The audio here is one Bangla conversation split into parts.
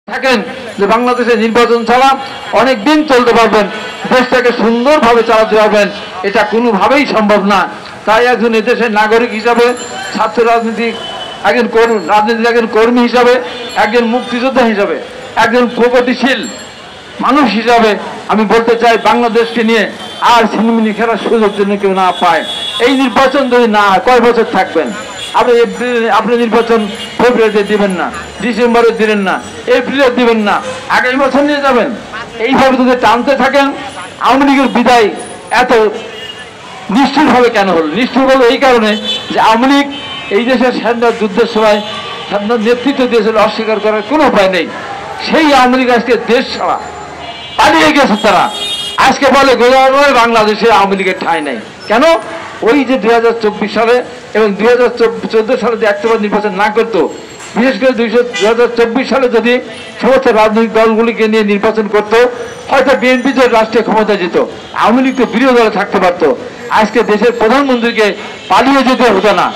থাকেন যে বাংলাদেশে নির্বাচন ছাড়া অনেক দিন চলতে পারবেন, দেশটাকে সুন্দরভাবে চালাতে পারবেন, এটা কোনোভাবেই সম্ভব না। তাই একজন এদেশের নাগরিক হিসাবে, ছাত্র রাজনীতি একজন রাজনীতির একজন কর্মী হিসাবে, একজন মুক্তিযোদ্ধা হিসাবে, একজন প্রগতিশীল মানুষ হিসাবে আমি বলতে চাই, বাংলাদেশকে নিয়ে আর ছিনিমিনি খেলার সুযোগ জন্য কেউ না পায়। এই নির্বাচন যদি না হয় কয় বছর থাকবেন? আপনি নির্বাচন ফেব্রুয়ারিতে দিবেন না, ডিসেম্বরে দিবেন না, এপ্রিলে দিবেন না, আগামী বছর নিয়ে যাবেন। এইভাবে যদি টানতে থাকেন, আওয়ামী লীগের বিদায় এত নিষ্ঠুরভাবে কেন হলো? নিষ্ঠুর হলো এই কারণে যে আওয়ামী লীগ এই দেশের স্বাধীনতা যুদ্ধের সময় নেতৃত্ব দিয়েছিল, অস্বীকার করার কোনো উপায় নেই। সেই আওয়ামী লীগ আজকে দেশ ছাড়া পালিয়ে গেছে। তারা আজকে বলে গোলায় বাংলাদেশে আওয়ামী লীগের ঠাঁই নেই। কেন? ওই যে 2024 সালে এবং 2014 সালে যে একটাবার নির্বাচন না করতো, বিশেষ করে 2024 সালে যদি সমস্ত রাজনৈতিক দলগুলিকে নিয়ে নির্বাচন করতো, হয়তো বিএনপি যে রাষ্ট্রীয় ক্ষমতা যেত, আওয়ামী লীগ তো বিরোধী দলে থাকতে পারতো। আজকে দেশের প্রধানমন্ত্রীকে পালিয়ে যেতে হতো না।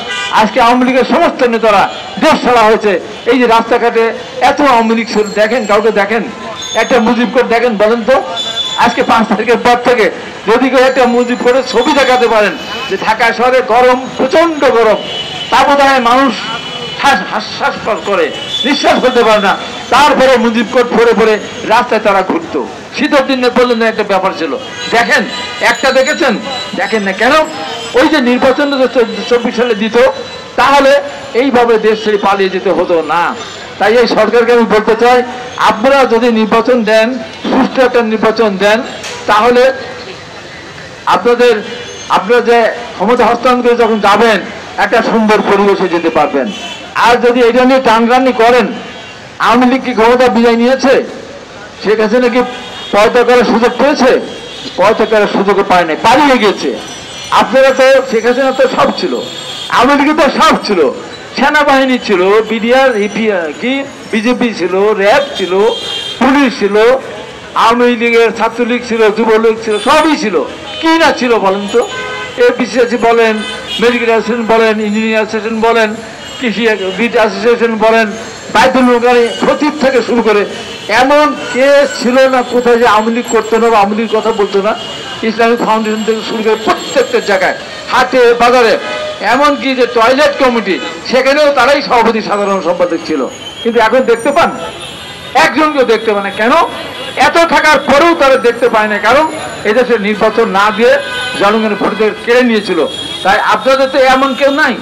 আজকে আওয়ামী লীগের সমস্ত নেতারা দেশ ছাড়া হয়েছে। এই যে রাস্তাঘাটে এত আওয়ামী লীগ দেখেন, কাউকে দেখেন একটা মুজিব করে দেখেন, বলেন তো আজকে 5 তারিখের পর থেকে যদি কেউ একটা মুজিব করে ছবি দেখাতে পারেন যে ঢাকা শহরে গরম, প্রচন্ড গরম, তাপদাহে মানুষ হাসহাস করে নিঃশ্বাস করতে পারে না, তারপরে মুজিব কোট পরে পরে রাস্তায় তারা ঘুরতো। শীতের দিনে বললেন একটা ব্যাপার ছিল, দেখেন একটা দেখেছেন? দেখেন না কেন? ওই যে নির্বাচন 24 সালে দিত, তাহলে এইভাবে দেশ ছেড়ে পালিয়ে যেতে হতো না। তাই এই সরকারকে আমি বলতে চাই, আপনারা যদি নির্বাচন দেন, সুষ্ঠু একটা নির্বাচন দেন, তাহলে আপনারা যে ক্ষমতা হস্তান্তর করে যখন যাবেন, একটা সুন্দর পরিবেশে যেতে পারবেন। আর যদি এটা নিয়ে টানটানি করেন, আওয়ামী লীগ কি ক্ষমতা বিদায় নিয়েছে? শেখ হাসিনা কি পদত্যাগ করার সুযোগ পেয়েছে? পদত্যাগ করার সুযোগ পায় নাই, পালিয়ে গেছে। আপনারা তো, শেখ হাসিনা তো সব ছিল, আওয়ামী লীগে তো সব ছিল, সেনাবাহিনী ছিল, বিডিআর কি বিজেপি ছিল, র্যাব ছিল, পুলিশ ছিল, আওয়ামী লীগের ছাত্রলীগ ছিল, যুবলীগ ছিল, সবই ছিল। কি না ছিল বলেন তো? এপিসিএসি বলেন, মেডিকেল অ্যাসোসিয়েশন বলেন, ইঞ্জিনিয়ার অ্যাসোসিয়েশন বলেন, কৃষি বিট অ্যাসোসিয়েশন বলেন, বায়তুল্লাহী খতিব থেকে শুরু করে এমন কেস ছিল না কোথায় যে আওয়ামী লীগ করতো না বা আওয়ামী লীগের কথা বলতো না। ইসলামিক ফাউন্ডেশন থেকে শুরু করে প্রত্যেকটা জায়গায়, হাটে বাজারে, এমনকি যে টয়লেট কমিটি, সেখানেও তারাই সভাপতি সাধারণ সম্পাদক ছিল। কিন্তু এখন দেখতে পান? একজনকেও দেখতে পায় না। কেন? এত থাকার পরেও তারা দেখতে পায় না, কারণ এদেশের নির্বাচন না দিয়ে জনগণের ভোট কেড়ে নিয়েছিল। তাই আপনাদের তো এমন কেউ নাই